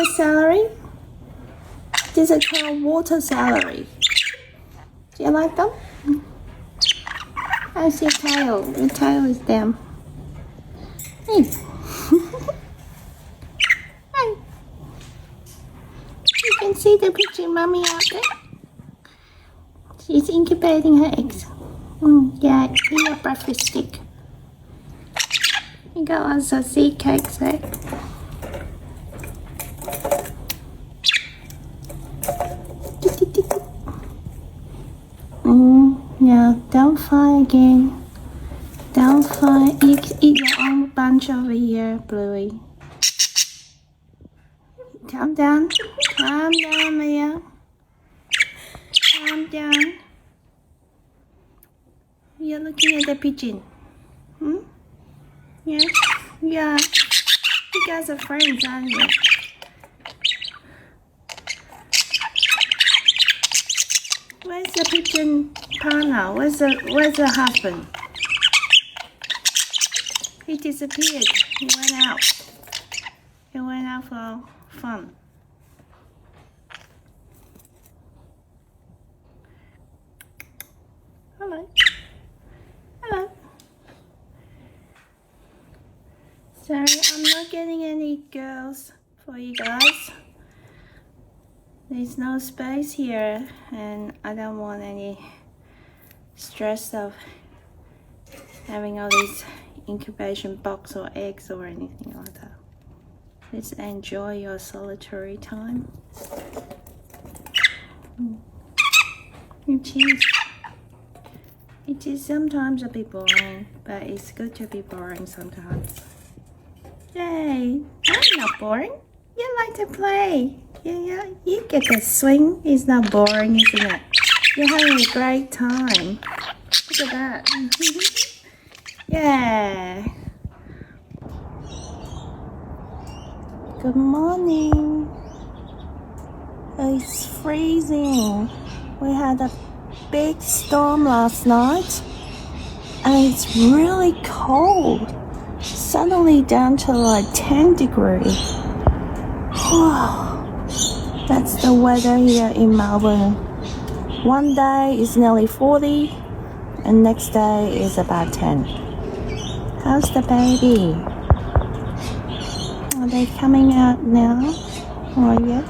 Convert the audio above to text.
a celery? These are called water celery. Do you like them? How's your tail? Your tail is down. Hey. Hey. You can see the pigeon mummy out there. She's incubating her eggs. Yeah, eat your breakfast stick. You got lots of seed cakes there. Yeah, don't fly again. Don't fly. Eat your own bunch over here, Bluey. Calm down. Calm down, Mia. Calm down. You're looking at the pigeon. Yeah? Yeah. You guys are friends, aren't you? Where's the pigeon partner? Where's the husband? He disappeared. He went out. He went out for fun. Hello. Hello. Sorry, I'm not getting any girls for you guys. There's no space here, and I don't want any stress of having all these incubation box or eggs or anything like that. Just enjoy your solitary time. It is sometimes a bit boring, but it's good to be boring sometimes. Yay! I'm not boring. You like to play. Yeah, you get the swing. It's not boring, isn't it? You're having a great time. Look at that. Yeah. Good morning. It's freezing. We had a big storm last night, and it's really cold. Suddenly down to like 10 degrees. That's the weather here in Melbourne. One day is nearly 40 and next day is about 10. How's the baby? Are they coming out now? Oh yeah.